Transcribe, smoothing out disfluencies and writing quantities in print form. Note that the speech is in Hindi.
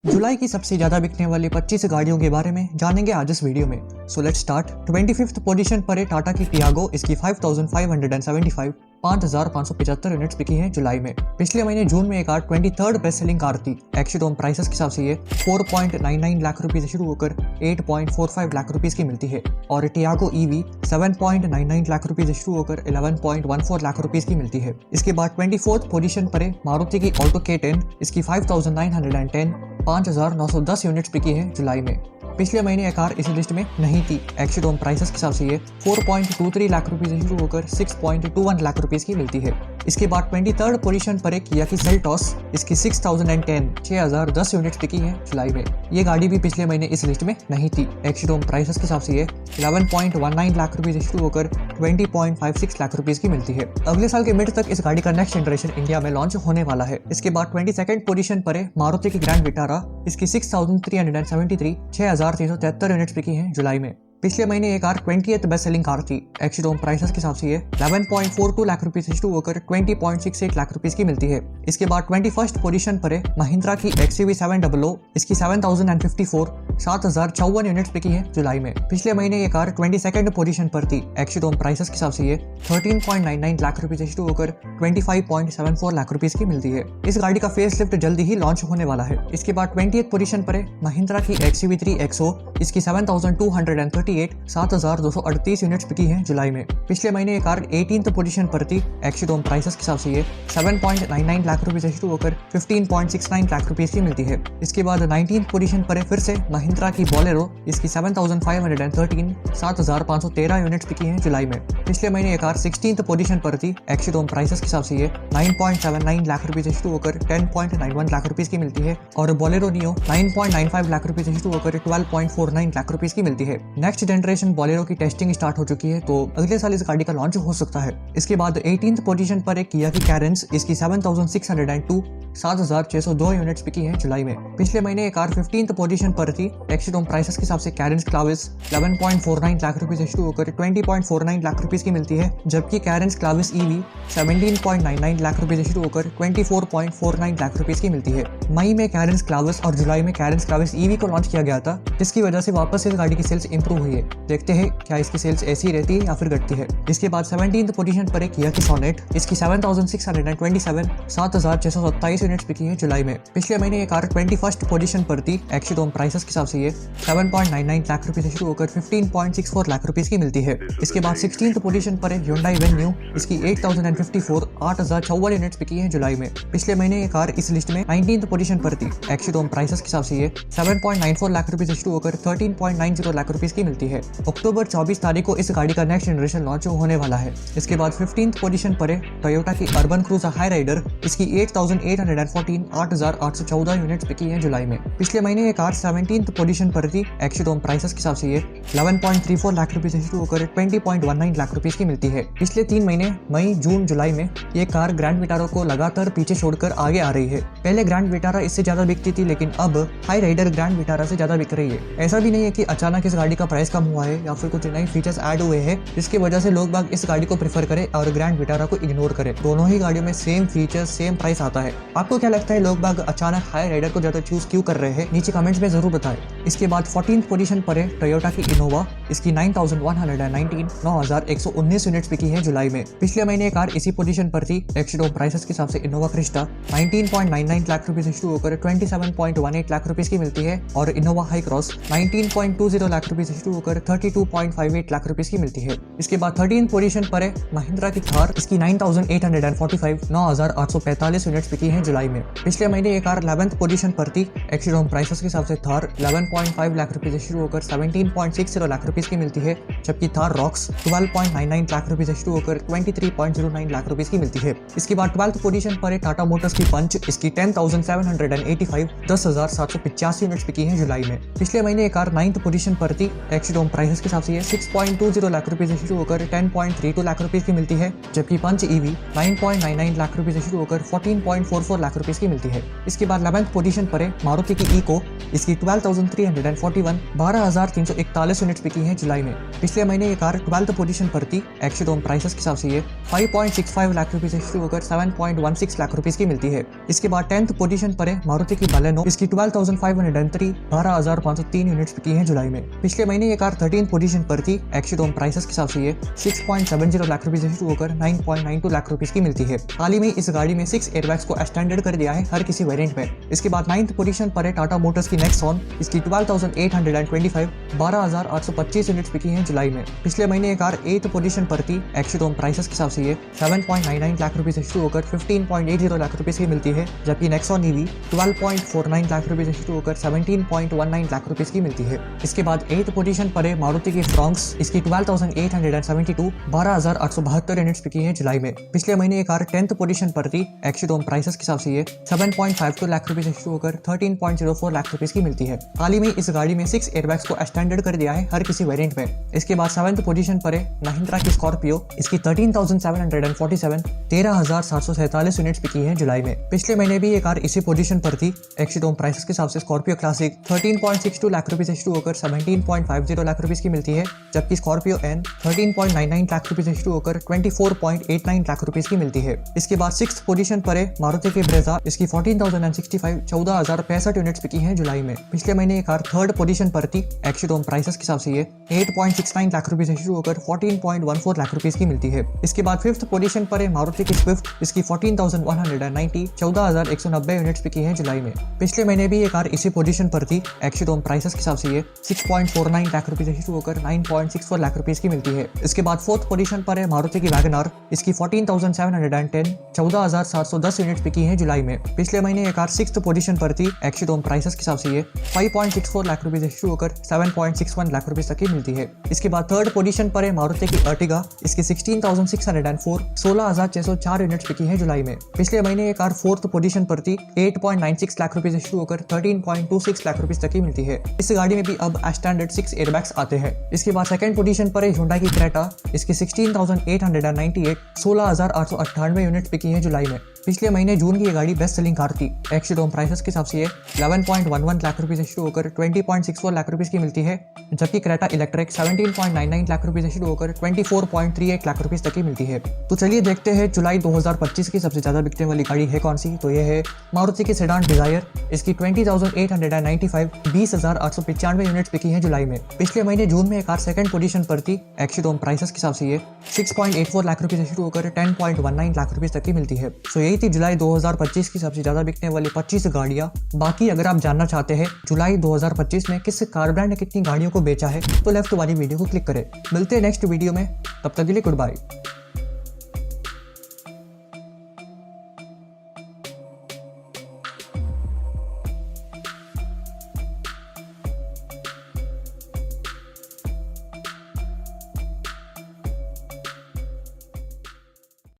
जुलाई की सबसे ज्यादा बिकने वाली 25 गाड़ियों के बारे में जानेंगे आज इस वीडियो में। So let's start. 25th position पर है टाटा की टियागो। इसकी 5575 5,575 यूनिट्स बिकी है जुलाई में। पिछले महीने जून में एक car 23rd best selling car थी। एक्चुअल प्राइसेस के हिसाब से ये 4.99 लाख रुपए से शुरू होकर 8.45 लाख रुपीस की मिलती है और टियागो ईवी 7.99 लाख रुपए से शुरू होकर 11.14 लाख रुपीस की मिलती है। इसके बाद 24th पोजीशन पर है मारुति की ऑल्टो K10। इसकी 5,910 5,910 यूनिट्स बिकी है जुलाई में। पिछले महीने यह कार इस लिस्ट में नहीं थी। एक्चुअल प्राइसेस के हिसाब से ये 4.23 लाख रुपए से शुरू होकर 6.21 लाख रुपीस की मिलती है। इसके बाद 23rd पोजीशन पर है किया की सेल्टॉस। इसकी 6,010 यूनिट्स बिकी है जुलाई में। ये गाड़ी भी पिछले महीने इस लिस्ट में नहीं थी। एक्चुअल प्राइसेस के हिसाब से ये 11.19 लाख रुपए से शुरू होकर 20.56 लाख रुपीस की मिलती है। अगले साल के मिड तक इस गाड़ी का नेक्स्ट जनरेशन इंडिया में लॉन्च होने वाला है। इसके बाद 22nd पोजीशन पर है मारुति की ग्रैंड विटारा। इसकी 6,373 6,373 यूनिट्स बिकी हैं जुलाई में। पिछले महीने ये car 20th best selling car थी। एक्चुअल प्राइसेस के हिसाब से ये 11.42 लाख रुपए से शुरू होकर 20.68 लाख रुपीस की मिलती है। इसके बाद 21st पोजीशन पर है महिंद्रा की XUV 700। इसकी 7,054 7,054 यूनिट्स बिकी है जुलाई में। पिछले महीने ये कार 22nd पोजीशन पर थी। एक्चुअल प्राइसेस के हिसाब से ये 13.99 लाख रुपए से शुरू होकर 25.74 लाख रुपीस की मिलती है। इस गाड़ी का फेस लिफ्ट जल्दी ही लॉन्च होने वाला है। इसके बाद 20th पोजीशन पर है महिंद्रा की XUV 3XO। इसकी 7,238 7,238 यूनिट्स बिकी है जुलाई में। पिछले महीने ये कार 18th पोजीशन पर थी। एक्चुअल प्राइसेस के हिसाब से ये 7.99 लाख रुपए से शुरू होकर 15.69 लाख रुपीस की मिलती है। इसके बाद 19th पोजीशन पर है फिर से महिंद्रा की बोलेरो। इसकी 7,513 7,513 यूनिट्स बिकी हैं जुलाई में। पिछले महीने ये कार 16th पोजीशन पर थी। एक्चुअल प्राइसेस के हिसाब से ये 9.79 लाख रुपए से शुरू होकर 10.91 लाख रुपीस की मिलती है और बोलेरो नियो 9.95 लाख रुपए से शुरू होकर 12.49 लाख रुपीस की मिलती है। नेक्स्ट जनरेशन बोलेरो की टेस्टिंग स्टार्ट हो चुकी है, तो अगले साल इस गाड़ी का लॉन्च हो सकता है। इसके बाद 18th पोजीशन पर है किया की कैरेंस। इसकी 7,602 7,602 यूनिट्स बिकी हैं जुलाई में। पिछले महीने ये कार 15th पोजीशन पर थी। एक्चुअल प्राइसेस के हिसाब से कैरेंस क्लाविस 11.49 लाख रुपए से शुरू होकर 20.49 लाख रुपीस की मिलती है, जबकि कैरेंस क्लाविस ईवी 17.99 लाख रुपए से शुरू होकर 24.49 लाख रुपीस की मिलती है। मई में कैरेंस क्लाविस और जुलाई में कैरेंस क्लाविस ईवी को लॉन्च किया गया था, जिसकी वजह से वापस इस गाड़ी की सेल्स इंप्रूव हुई है। देखते हैं क्या इसकी सेल्स ऐसी रहती है या फिर घटती है। इसके बाद 17th पोजीशन पर है किया की सोनेट। इसकी 7,627 7,627 यूनिट्स बिकी है जुलाई में। पिछले महीने ये कार 21st पोजीशन पर थी। एक्चुअल प्राइसेस के हिसाब से ये 7.99 लाख रुपए से शुरू होकर 15.64 लाख रुपीस की मिलती है। इसके बाद 16th पोजीशन पर है Hyundai Venue। इसकी 8,054 8,054 यूनिट्स बिकी है जुलाई में। पिछले महीने ये कार इस लिस्ट में 19th पोजीशन पर थी। एक्चुअल प्राइसेस के हिसाब से ये 7.94 लाख रुपए से शुरू होकर 13.90 लाख रुपीस की मिलती है। अक्टूबर 24 तारीख को इस गाड़ी का नेक्स्ट जनरेशन लॉन्च होने वाला है। इसके बाद 15th पोजीशन पर है टोयोटा की अर्बन क्रूजर हाई राइडर। इसकी 8,814 8,814 यूनिट्स बिकी है जुलाई में। पिछले महीने ये कार 17th पोजीशन पर थी। एक्चुअल प्राइसेस के हिसाब से ये 11.34 लाख रुपए से शुरू होकर 20.19 लाख रुपीस की मिलती है। पिछले 3 महीने मई जून जुलाई में ये कार ग्रैंड विटारा को लगातार पीछे छोड़कर आगे आ रही है। पहले ग्रैंड विटारा इससे ज्यादा बिकती थी, लेकिन अब हाई राइडर ग्रैंड विटारा से ज्यादा बिक रही है। ऐसा भी नहीं है कि अचानक इस गाड़ी का प्राइस कम हुआ है या फिर कुछ नए फीचर्स ऐड हुए हैं जिसकी वजह से लोग बाग इस गाड़ी को प्रेफर करें और ग्रैंड विटारा को इग्नोर करें। दोनों ही गाड़ियों में सेम फीचर्स सेम प्राइस आता है। आपको क्या लगता है, लोग बाग अचानक हाई राइडर को ज्यादा चूज क्यों कर रहे हैं? नीचे कमेंट्स में जरूर बताएं। इसके बाद 14th पोजीशन पर है टोयोटा की इनोवा। इसकी 9,119 9,119 यूनिट्स बिकी है जुलाई में। पिछले महीने कार इसी पोजीशन पर थी। एक्चुअल प्राइसेस के हिसाब से इनोवा क्रिस्टा 19.99 लाख रुपए से शुरू होकर 27.18 लाख रुपीस की मिलती है और इनोवा हाई क्रॉस 19.20 लाख रुपए से शुरू होकर 32.58 लाख रुपीस की मिलती है। इसके बाद 13th पोजीशन पर है महिंद्रा की थार। इसकी 9,845 9,845 यूनिट्स बिकी है जुलाई में। पिछले महीने ये कार 11th पोजीशन पर थी। एक्चुअल प्राइसेस के हिसाब से थार 11.5 लाख रुपए से शुरू होकर 17.60 लाख रुपीस की मिलती है, जबकि थार रॉक्स 12.99 लाख रुपए से शुरू होकर 23.09 लाख रुपीस की मिलती है। इसके बाद 12th पोजीशन पर है टाटा मोटर्स की पंच। इसकी 10,785 10,785 यूनिट्स बिकी है जुलाई में। पिछले महीने ये कार 9th पोजीशन पर थी। एक्चुअल प्राइसेस के हिसाब से ये 6.20 लाख रुपए से शुरू होकर 10.32 लाख रुपीस की मिलती है, जबकि पंच ईवी 9.99 लाख रुपए से शुरू होकर 14.44 लाख रुपीस की मिलती है। इसके बाद 11th पोजीशन पर है मारुति की इको। इसकी 12,000 1341 12,341 यूनिट्स बिकी हैं जुलाई में। पिछले महीने ये कार 12th पोजीशन पर थी। एक्चुअल ऑन प्राइसेस के हिसाब से ये 5.65 लाख रुपए से शुरू होकर 7.16 लाख रुपए की मिलती है। इसके बाद 10th पोजीशन पर है मारुति की बालेनो। इसकी 12,503 12,503 यूनिट्स बिकी हैं जुलाई में। पिछले महीने ये कार 13th पोजीशन पर थी। एक्चुअल ऑन प्राइसेस के हिसाब से ये 6.70 लाख रुपए से शुरू होकर 9.92 लाख रुपए की मिलती है। हाल ही में इस गाड़ी में 6 एयरबैग्स को स्टैंडर्ड कर दिया है हर किसी वेरिएंट में। इसके बाद 9th पोजीशन पर है टाटा मोटर्स की नेक्सॉन। इसकी 12,825 12,825 यूनिट्स बिकी हैं जुलाई में। पिछले महीने ये कार 8th पोजीशन पर थी। एक्चुअल ऑन प्राइसेस के हिसाब से ये 7.99 लाख रुपए से शुरू होकर 15.80 लाख रुपए की मिलती है, जबकि नेक्सॉन ईवी 12.49 लाख रुपए से शुरू होकर 17.19 लाख रुपए की मिलती है। इसके बाद 8th पोजीशन पर है मारुति की फ्रॉन्क्स। इसकी 12,872 12,872 यूनिट्स बिकी हैं जुलाई में। पिछले महीने ये कार 10th पोजीशन पर थी। एक्चुअल ऑन प्राइसेस के हिसाब से ये 7.52 लाख रुपए से शुरू होकर 13.04 लाख रुपए की मिलती है। हाल ही में इस गाड़ी में 6 एयरबैग्स को स्टैंडर्ड कर दिया है हर किसी वेरिएंट में। इसके बाद 7th पोजीशन पर है महिंद्रा की स्कॉर्पियो। इसकी 13,747 13,747 यूनिट्स बिकी हैं जुलाई में। पिछले महीने भी ये कार इसी पोजीशन पर थी। एक्चुअल ऑन प्राइसेस के हिसाब से स्कॉर्पियो क्लासिक 13.62 लाख रुपए से शुरू होकर 17.50 लाख रुपए की मिलती है, जबकि स्कॉर्पियो एन 13.99 लाख रुपए से शुरू होकर 24.89 लाख रुपए की मिलती है। इसके बाद 6th पोजीशन पर है मारुति की ब्रेजा। इसकी 14,065 14,065 यूनिट्स बिकी हैं जुलाई में। पिछले महीने ये कार 3rd पोजीशन पर थी। एक्चुअल ऑन प्राइसेस के हिसाब से ये 8.69 लाख रुपए से शुरू होकर 14.14 लाख रुपए की मिलती है। इसके बाद 5th पोजीशन पर है मारुति की स्विफ्ट। इसकी 14,190 14,190 यूनिट्स बिकी हैं जुलाई में। पिछले महीने भी ये कार इसी पोजीशन पर थी। एक्चुअल ऑन प्राइसेस के हिसाब से ये 6.49 लाख रुपए से शुरू होकर 9.64 लाख रुपए की मिलती है। इसके बाद 4th पोजीशन पर है मारुति की वैगनआर। इसकी 14,710 14,710 यूनिट्स बिकी हैं जुलाई में। पिछले महीने ये कार 6th पोजीशन पर थी। एक्चुअल ऑन प्राइसेस के हिसाब से ये 5.64 लाख रुपए से शुरू होकर 7.61 लाख रुपए तक की मिलती है। इसके बाद 3rd पोजीशन पर है मारुति की अर्टिगा। इसकी 16,604 16,604 यूनिट्स बिकी हैं जुलाई में। पिछले महीने ये कार 4th पोजीशन पर थी। 8.96 लाख रुपए से शुरू होकर 13.26 लाख रुपए तक की मिलती है। इस गाड़ी में भी अब स्टैंडर्ड 6 एयरबैग्स आते हैं। इसके बाद 2nd पोजीशन पर है हुंडई की क्रेटा। इसकी 16,898 16,898 यूनिट्स बिकी हैं जुलाई में। पिछले महीने जून की ये गाड़ी बेस्ट सेलिंग कार थी। एक्चुअल ऑन प्राइसेस के हिसाब से ये 11.11 लाख रुपए से शुरू होकर 20.64 लाख रुपए की मिलती है, जबकि क्रेटा इलेक्ट्रिक 17.99 लाख रुपए से शुरू होकर 24.38 लाख रुपए तक की मिलती है। तो चलिए देखते हैं जुलाई 2025 की सबसे ज्यादा बिकने वाली गाड़ी है कौन सी। तो ये है मारुति की सेडान डिजायर। इसकी 20,895 20,895 यूनिट्स बिकी है जुलाई में। पिछले महीने जून में ये कार 2nd पोजीशन पर थी। एक्चुअल ऑन प्राइसेस के हिसाब से ये 6.84 लाख रुपए से शुरू होकर 10.19 लाख रुपए तक की मिलती है। सो यही थी जुलाई 2025 की सबसे ज्यादा बिकने वाली 25 गाड़ियां। बाकी अगर आप जानना चाहते हैं जुलाई 2025 में किस कार ब्रांड ने कितनी गाड़ियों को बेचा है तो लेफ्ट वाली वीडियो को क्लिक करें। मिलते हैं नेक्स्ट वीडियो में, तब तक के लिए गुड बाय।